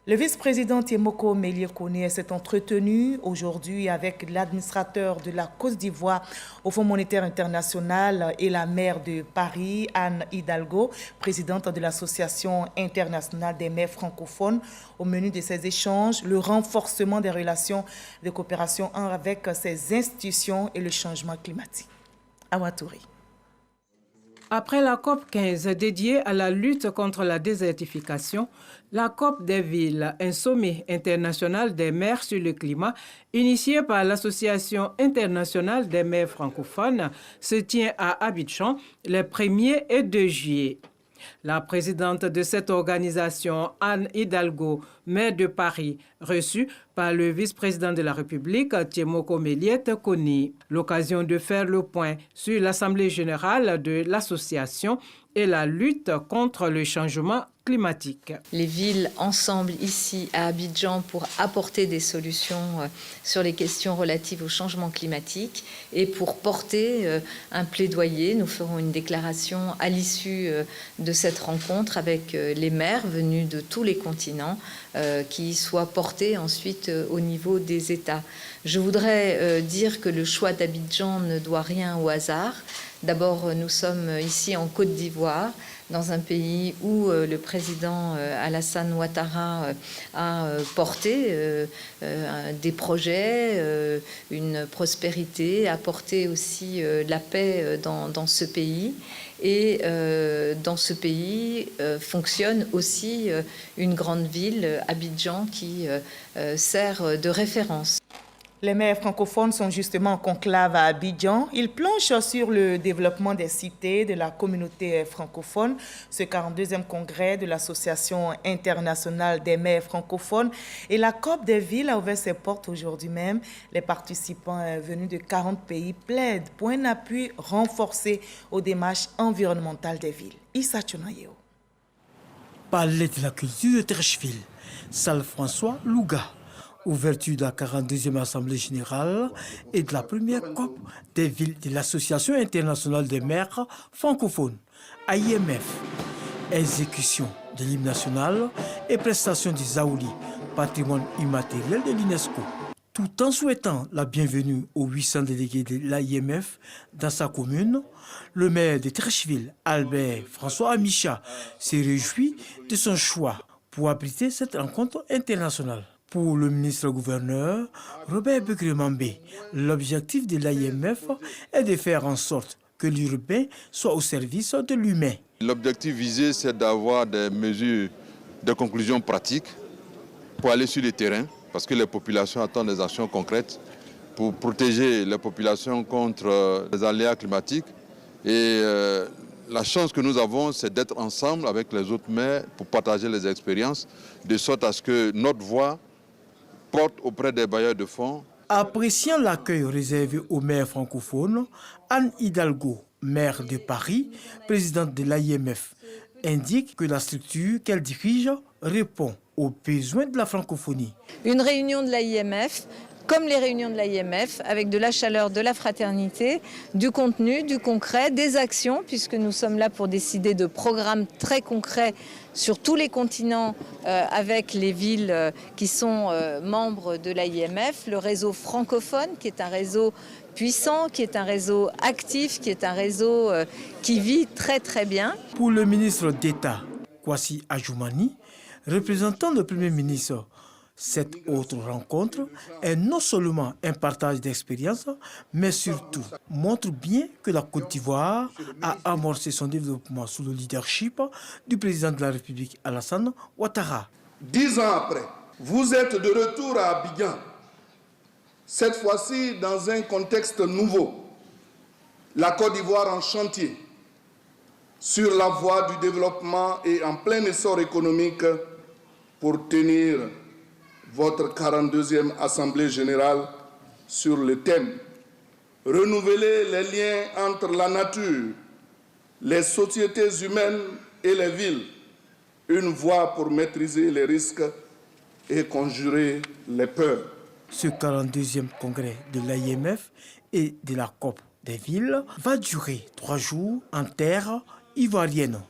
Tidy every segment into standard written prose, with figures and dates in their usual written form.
Le vice-président Temoko Melie Kone s'est entretenu aujourd'hui avec l'administrateur de la Côte d'Ivoire au Fonds monétaire international et la maire de Paris, Anne Hidalgo, présidente de l'Association internationale des maires francophones. Au menu de ces échanges, le renforcement des relations de coopération avec ces institutions et le changement climatique. Awatouri. Après la COP 15 dédiée à la lutte contre la désertification, la COP des villes, un sommet international des maires sur le climat, initié par l'Association internationale des maires francophones, se tient à Abidjan les 1er et 2 juillet. La présidente de cette organisation, Anne Hidalgo, maire de Paris, reçue par le vice-président de la République, Temoko Melie Kone. L'occasion de faire le point sur l'Assemblée générale de l'association et la lutte contre le changement climatique. Les villes ensemble ici à Abidjan pour apporter des solutions sur les questions relatives au changement climatique et pour porter un plaidoyer. Nous ferons une déclaration à l'issue de cette rencontre avec les maires venus de tous les continents qui soient portés ensuite au niveau des États. Je voudrais dire que le choix d'Abidjan ne doit rien au hasard. D'abord, nous sommes ici en Côte d'Ivoire, dans un pays où le président Alassane Ouattara a porté des projets, une prospérité, a porté aussi la paix dans ce pays. Et dans ce pays fonctionne aussi une grande ville, Abidjan, qui sert de référence. Les maires francophones sont justement en conclave à Abidjan. Ils planchent sur le développement des cités de la communauté francophone. Ce 42e congrès de l'Association internationale des maires francophones et la COP des villes a ouvert ses portes aujourd'hui même. Les participants venus de 40 pays plaident pour un appui renforcé aux démarches environnementales des villes. Issa Tchonayeo. Palais de la culture de Treichville, salle François Louga. Ouverture de la 42e Assemblée générale et de la première COP des villes de l'Association internationale des maires francophones, AIMF. Exécution de l'hymne national et prestation du Zaouli, patrimoine immatériel de l'UNESCO. Tout en souhaitant la bienvenue aux 800 délégués de l'AIMF dans sa commune, le maire de Treichville, Albert François Amicha, s'est réjoui de son choix pour abriter cette rencontre internationale. Pour le ministre-gouverneur Robert Begremambé, l'objectif de l'AIMF est de faire en sorte que l'urbain soit au service de l'humain. L'objectif visé, c'est d'avoir des mesures de conclusion pratiques pour aller sur le terrain, parce que les populations attendent des actions concrètes pour protéger les populations contre les aléas climatiques. Et la chance que nous avons, c'est d'être ensemble avec les autres maires pour partager les expériences, de sorte à ce que notre voix porte auprès des bailleurs de fonds. Appréciant l'accueil réservé aux maires francophones, Anne Hidalgo, maire de Paris, présidente de l'AIMF, indique que la structure qu'elle dirige répond aux besoins de la francophonie. Une réunion de l'AIMF, comme les réunions de l'AIMF, avec de la chaleur, de la fraternité, du contenu, du concret, des actions, puisque nous sommes là pour décider de programmes très concrets sur tous les continents avec les villes qui sont membres de l'AIMF, le réseau francophone qui est un réseau puissant, qui est un réseau actif, qui est un réseau qui vit très très bien. Pour le ministre d'État, Kwasi Ajoumani, représentant le Premier ministre, cette autre rencontre est non seulement un partage d'expérience, mais surtout montre bien que la Côte d'Ivoire a amorcé son développement sous le leadership du président de la République Alassane Ouattara. 10 ans après, vous êtes de retour à Abidjan, cette fois-ci dans un contexte nouveau. La Côte d'Ivoire en chantier, sur la voie du développement et en plein essor économique pour tenir votre 42e Assemblée générale sur le thème « Renouveler les liens entre la nature, les sociétés humaines et les villes, une voie pour maîtriser les risques et conjurer les peurs ». Ce 42e congrès de l'AIMF et de la COP des villes va durer 3 jours en terre ivoirienne.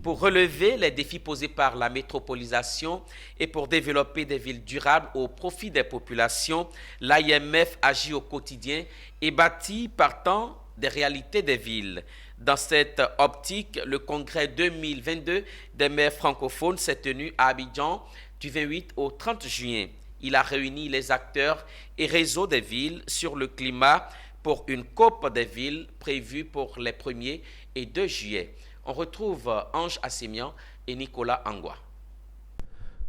Pour relever les défis posés par la métropolisation et pour développer des villes durables au profit des populations, l'AIMF agit au quotidien et bâtit partant des réalités des villes. Dans cette optique, le congrès 2022 des maires francophones s'est tenu à Abidjan du 28 au 30 juin. Il a réuni les acteurs et réseaux des villes sur le climat pour une COP des villes prévue pour les 1er et 2 juillet. On retrouve Ange Assemian et Nicolas Angwa.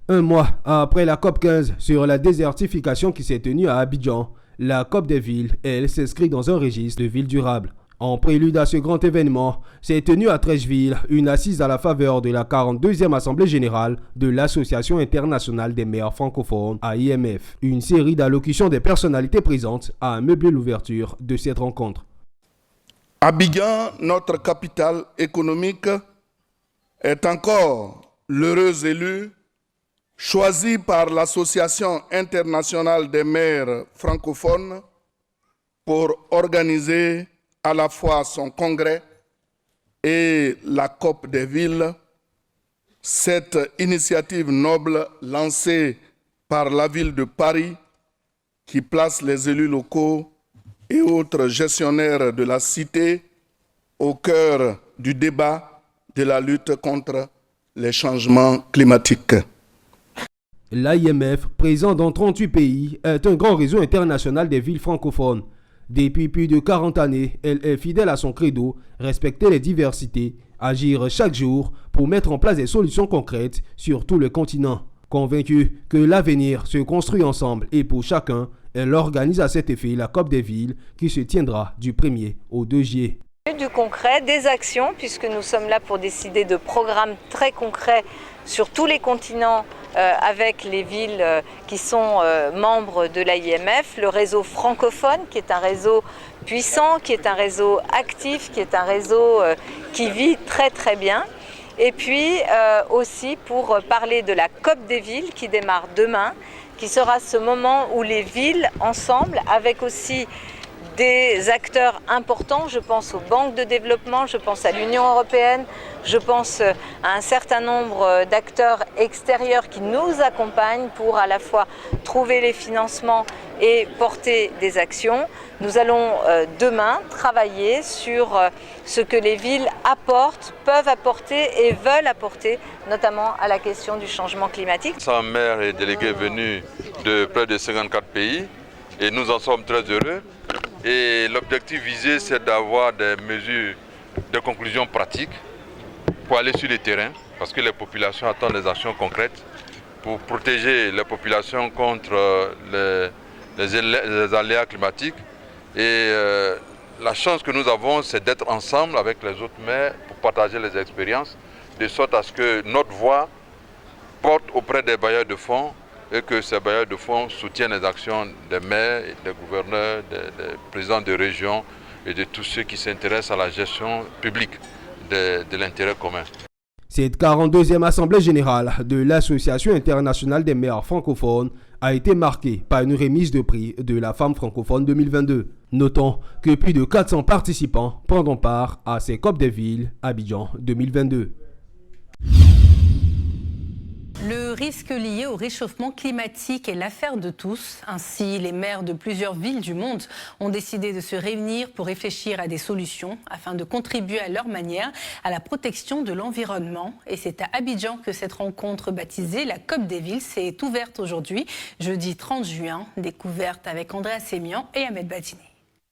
Un mois après la COP 15 sur la désertification qui s'est tenue à Abidjan, la COP des villes, elle, s'inscrit dans un registre de villes durables. En prélude à ce grand événement, s'est tenue à Treichville une assise à la faveur de la 42e Assemblée générale de l'Association internationale des maires francophones, AIMF. Une série d'allocutions des personnalités présentes a meublé l'ouverture de cette rencontre. Abidjan, notre capitale économique, est encore l'heureux élu choisi par l'Association internationale des maires francophones pour organiser à la fois son congrès et la COP des villes, cette initiative noble lancée par la ville de Paris qui place les élus locaux et autres gestionnaires de la cité au cœur du débat de la lutte contre les changements climatiques. L'AIMF, présent dans 38 pays, est un grand réseau international des villes francophones. Depuis plus de 40 années, elle est fidèle à son credo, respecter les diversités, agir chaque jour pour mettre en place des solutions concrètes sur tout le continent. Convaincue que l'avenir se construit ensemble et pour chacun, elle organise à cet effet la COP des villes qui se tiendra du 1er au 2 juillet. Du concret, des actions, puisque nous sommes là pour décider de programmes très concrets sur tous les continents avec les villes qui sont membres de l'AIMF, le réseau francophone qui est un réseau puissant, qui est un réseau actif, qui est un réseau qui vit très très bien. Et puis aussi pour parler de la COP des villes qui démarre demain, qui sera ce moment où les villes ensemble, avec aussi des acteurs importants, je pense aux banques de développement, je pense à l'Union européenne, je pense à un certain nombre d'acteurs extérieurs qui nous accompagnent pour à la fois trouver les financements et porter des actions. Nous allons demain travailler sur ce que les villes apportent, peuvent apporter et veulent apporter, notamment à la question du changement climatique. 100 maires et délégués venus de près de 54 pays et nous en sommes très heureux. Et l'objectif visé, c'est d'avoir des mesures de conclusion pratiques pour aller sur le terrain, parce que les populations attendent des actions concrètes pour protéger les populations contre les aléas climatiques. Et la chance que nous avons, c'est d'être ensemble avec les autres maires pour partager les expériences, de sorte à ce que notre voix porte auprès des bailleurs de fonds et que ces bailleurs de fonds soutiennent les actions des maires, des gouverneurs, des présidents de régions et de tous ceux qui s'intéressent à la gestion publique de l'intérêt commun. Cette 42e Assemblée générale de l'Association internationale des maires francophones a été marquée par une remise de prix de la femme francophone 2022. Notons que plus de 400 participants prendront part à ces COP des villes Abidjan 2022. Le risque lié au réchauffement climatique est l'affaire de tous. Ainsi, les maires de plusieurs villes du monde ont décidé de se réunir pour réfléchir à des solutions afin de contribuer à leur manière à la protection de l'environnement. Et c'est à Abidjan que cette rencontre baptisée la COP des villes s'est ouverte aujourd'hui, jeudi 30 juin, découverte avec André Assemian et Ahmed Badine.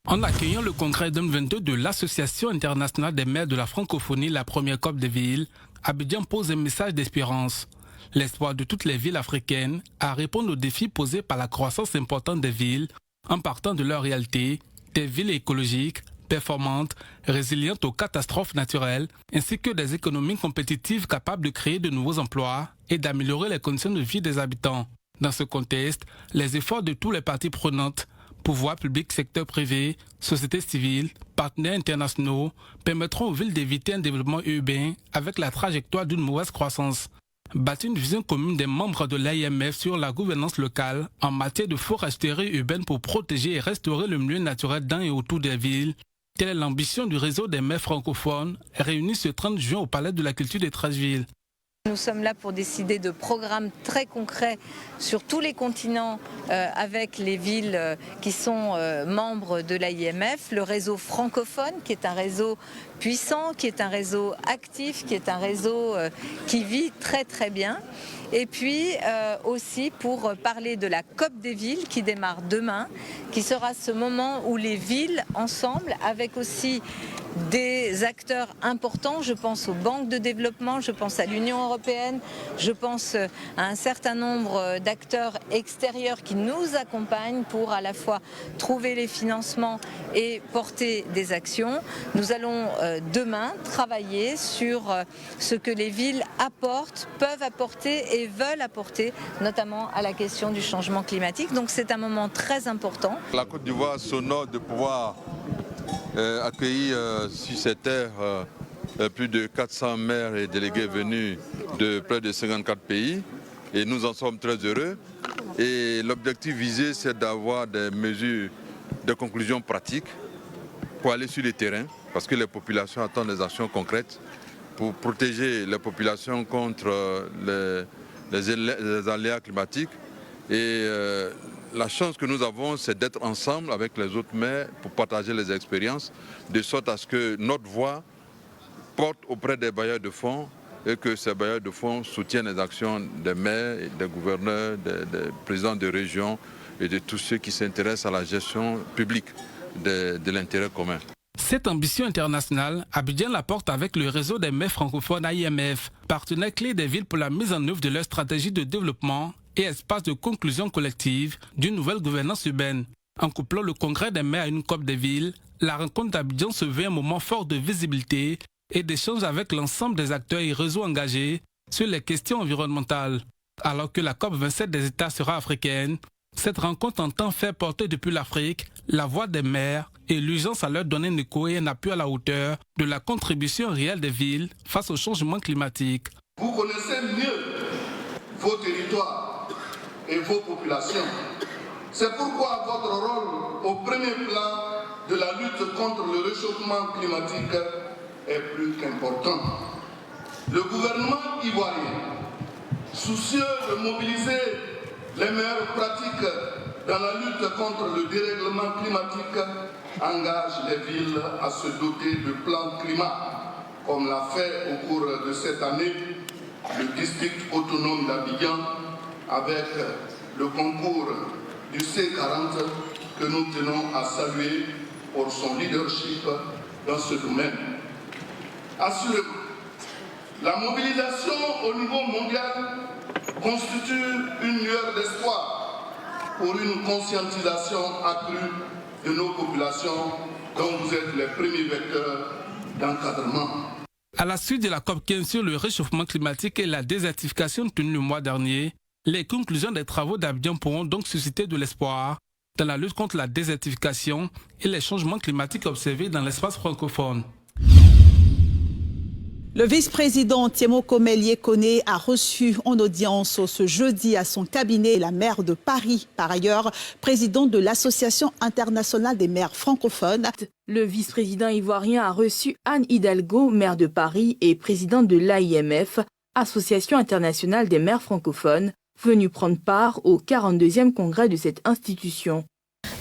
En accueillant le congrès 2022 de l'Association internationale des maires de la francophonie, la première COP des villes, Abidjan pose un message d'espérance. L'espoir de toutes les villes africaines à répondre aux défis posés par la croissance importante des villes en partant de leur réalité, des villes écologiques, performantes, résilientes aux catastrophes naturelles, ainsi que des économies compétitives capables de créer de nouveaux emplois et d'améliorer les conditions de vie des habitants. Dans ce contexte, les efforts de tous les parties prenantes, pouvoirs publics, secteur privé, société civile, partenaires internationaux, permettront aux villes d'éviter un développement urbain avec la trajectoire d'une mauvaise croissance. Bâtir une vision commune des membres de l'AIMF sur la gouvernance locale en matière de foresterie urbaine pour protéger et restaurer le milieu naturel dans et autour des villes Telle est l'ambition du réseau des maires francophones réunis ce 30 juin au Palais de la Culture de Treichville. Nous sommes là pour décider de programmes très concrets sur tous les continents avec les villes qui sont membres de l'AIMF, le réseau francophone qui est un réseau puissant, qui est un réseau actif, qui est un réseau qui vit très très bien. Et puis aussi pour parler de la COP des villes qui démarre demain, qui sera ce moment où les villes ensemble, avec aussi des acteurs importants, je pense aux banques de développement, je pense à l'Union européenne, je pense à un certain nombre d'acteurs extérieurs qui nous accompagnent pour à la fois trouver les financements et porter des actions. Nous allons demain travailler sur ce que les villes apportent, peuvent apporter et veulent apporter, notamment à la question du changement climatique. Donc c'est un moment très important. La Côte d'Ivoire s'honore de pouvoir accueillir sur ces terres plus de 400 maires et délégués venus de près de 54 pays et nous en sommes très heureux. Et l'objectif visé, c'est d'avoir des mesures de conclusion pratiques pour aller sur le terrain parce que les populations attendent des actions concrètes pour protéger les populations contre les aléas climatiques. Et la chance que nous avons, c'est d'être ensemble avec les autres maires pour partager les expériences, de sorte à ce que notre voix porte auprès des bailleurs de fonds et que ces bailleurs de fonds soutiennent les actions des maires, des gouverneurs, des présidents de régions et de tous ceux qui s'intéressent à la gestion publique de l'intérêt commun. Cette ambition internationale, Abidjan la porte avec le réseau des maires francophones AIMF, partenaire clé des villes pour la mise en œuvre de leur stratégie de développement et espace de conclusion collective d'une nouvelle gouvernance urbaine. En couplant le congrès des maires à une COP des villes, la rencontre d'Abidjan se veut un moment fort de visibilité et d'échange avec l'ensemble des acteurs et réseaux engagés sur les questions environnementales. Alors que la COP 27 des États sera africaine, cette rencontre entend faire porter depuis l'Afrique la voix des maires et l'urgence à leur donner un écho et un appui à la hauteur de la contribution réelle des villes face au changement climatique. Vous connaissez mieux vos territoires et vos populations. C'est pourquoi votre rôle au premier plan de la lutte contre le réchauffement climatique est plus qu'important. Le gouvernement ivoirien, soucieux de mobiliser les meilleures pratiques dans la lutte contre le dérèglement climatique, engage les villes à se doter de plans climat, comme l'a fait au cours de cette année le district autonome d'Abidjan, avec le concours du C40 que nous tenons à saluer pour son leadership dans ce domaine. Assurément, la mobilisation au niveau mondial constitue une lueur d'espoir pour une conscientisation accrue de nos populations dont vous êtes les premiers vecteurs d'encadrement. À la suite de la COP15 sur le réchauffement climatique et la désertification tenue le mois dernier, les conclusions des travaux d'Abidjan pourront donc susciter de l'espoir dans la lutte contre la désertification et les changements climatiques observés dans l'espace francophone. Le vice-président Thiemoko Melie-Kone a reçu en audience ce jeudi à son cabinet la maire de Paris, par ailleurs président de l'Association internationale des maires francophones. Le vice-président ivoirien a reçu Anne Hidalgo, maire de Paris et présidente de l'AIMF, Association internationale des maires francophones, venue prendre part au 42e congrès de cette institution.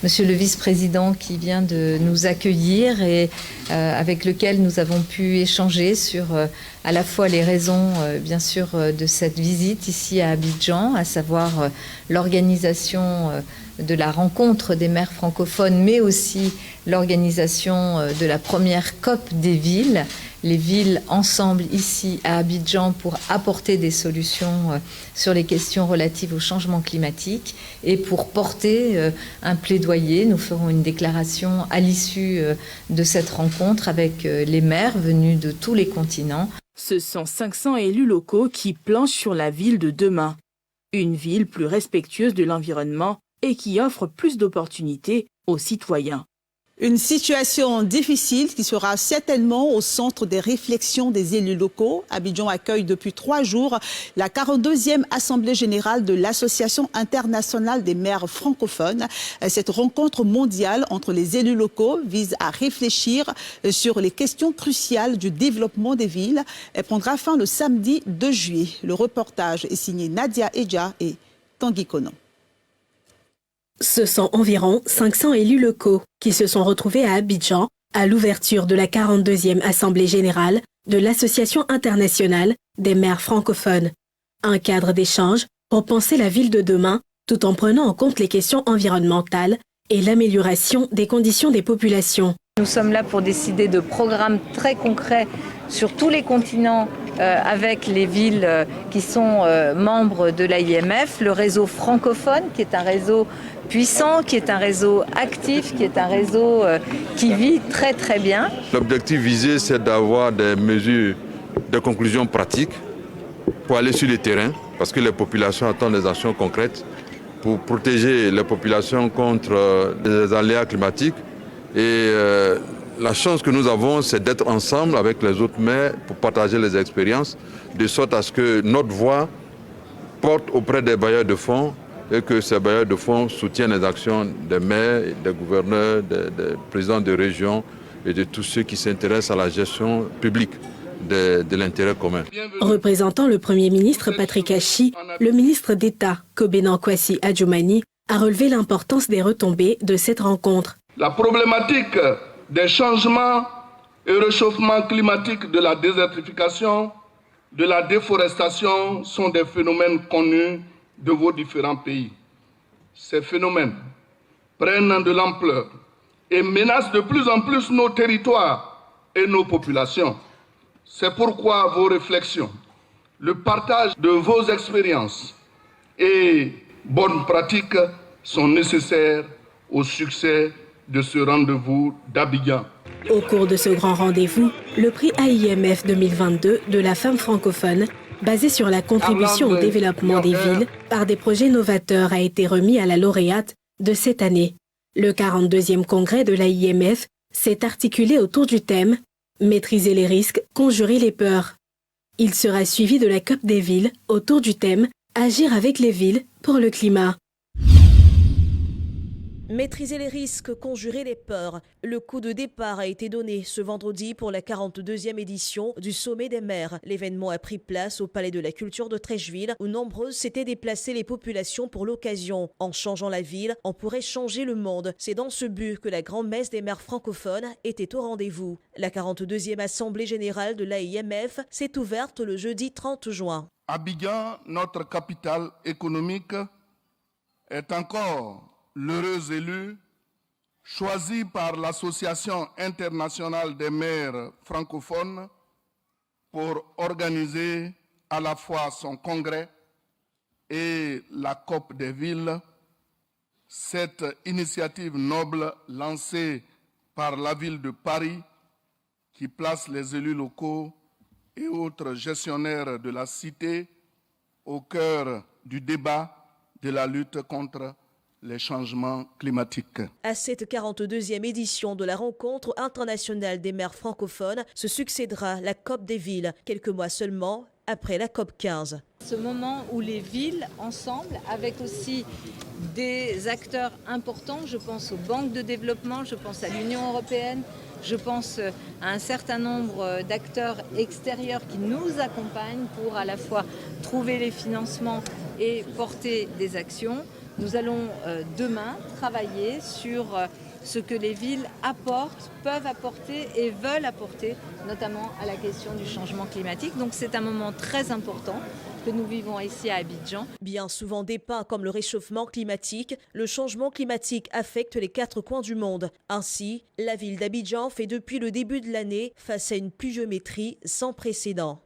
Monsieur le vice-président qui vient de nous accueillir et avec lequel nous avons pu échanger sur à la fois les raisons, bien sûr, de cette visite ici à Abidjan, à savoir l'organisation de la rencontre des maires francophones, mais aussi l'organisation de la première COP des villes, les villes ensemble ici à Abidjan pour apporter des solutions sur les questions relatives au changement climatique et pour porter un plaidoyer. Nous ferons une déclaration à l'issue de cette rencontre avec les maires venus de tous les continents. Ce sont 500 élus locaux qui planchent sur la ville de demain. Une ville plus respectueuse de l'environnement et qui offre plus d'opportunités aux citoyens. Une situation difficile qui sera certainement au centre des réflexions des élus locaux. Abidjan accueille depuis 3 jours la 42e Assemblée générale de l'Association internationale des maires francophones. Cette rencontre mondiale entre les élus locaux vise à réfléchir sur les questions cruciales du développement des villes. Elle prendra fin le samedi 2 juillet. Le reportage est signé Nadia Edja et Tanguy Konan. Ce sont environ 500 élus locaux qui se sont retrouvés à Abidjan à l'ouverture de la 42e Assemblée générale de l'Association internationale des maires francophones. Un cadre d'échange pour penser la ville de demain tout en prenant en compte les questions environnementales et l'amélioration des conditions des populations. Nous sommes là pour décider de programmes très concrets sur tous les continents avec les villes qui sont membres de l'AIMF, le réseau francophone qui est un réseau puissant, qui est un réseau actif, qui est un réseau qui vit très très bien. L'objectif visé, c'est d'avoir des mesures de conclusion pratiques pour aller sur le terrain, parce que les populations attendent des actions concrètes pour protéger les populations contre les aléas climatiques. Et la chance que nous avons, c'est d'être ensemble avec les autres maires pour partager les expériences, de sorte à ce que notre voix porte auprès des bailleurs de fonds et que ces bailleurs de fonds soutiennent les actions des maires, des gouverneurs, des présidents de régions et de tous ceux qui s'intéressent à la gestion publique de l'intérêt commun. Représentant le Premier ministre Patrick Achi, le ministre d'État Kobenan Kwasi Adjoumani a relevé l'importance des retombées de cette rencontre. La problématique des changements et réchauffement climatique, de la désertification, de la déforestation sont des phénomènes connus de vos différents pays. Ces phénomènes prennent de l'ampleur et menacent de plus en plus nos territoires et nos populations. C'est pourquoi vos réflexions, le partage de vos expériences et bonnes pratiques sont nécessaires au succès de ce rendez-vous d'Abidjan. Au cours de ce grand rendez-vous, le prix AIMF 2022 de la femme francophone, basé sur la contribution au développement des villes par des projets novateurs, a été remis à la lauréate de cette année. Le 42e congrès de l'AIMF s'est articulé autour du thème « Maîtriser les risques, conjurer les peurs ». Il sera suivi de la COP des villes autour du thème « Agir avec les villes pour le climat ». Maîtriser les risques, conjurer les peurs. Le coup de départ a été donné ce vendredi pour la 42e édition du Sommet des maires. L'événement a pris place au Palais de la Culture de Treichville, où nombreuses s'étaient déplacées les populations pour l'occasion. En changeant la ville, on pourrait changer le monde. C'est dans ce but que la grand-messe des maires francophones était au rendez-vous. La 42e Assemblée générale de l'AIMF s'est ouverte le jeudi 30 juin. Abidjan, notre capitale économique, est encore l'heureux élu choisi par l'Association internationale des maires francophones pour organiser à la fois son congrès et la COP des villes. Cette initiative noble lancée par la ville de Paris qui place les élus locaux et autres gestionnaires de la cité au cœur du débat de la lutte contre les changements climatiques. À cette 42e édition de la rencontre internationale des maires francophones se succédera la COP des villes, quelques mois seulement après la COP 15. Ce moment où les villes, ensemble, avec aussi des acteurs importants, je pense aux banques de développement, je pense à l'Union européenne, je pense à un certain nombre d'acteurs extérieurs qui nous accompagnent pour à la fois trouver les financements et porter des actions. Nous allons demain travailler sur ce que les villes apportent, peuvent apporter et veulent apporter, notamment à la question du changement climatique. Donc c'est un moment très important que nous vivons ici à Abidjan. Bien souvent dépeint comme le réchauffement climatique, le changement climatique affecte les 4 coins du monde. Ainsi, la ville d'Abidjan fait depuis le début de l'année face à une pluviométrie sans précédent.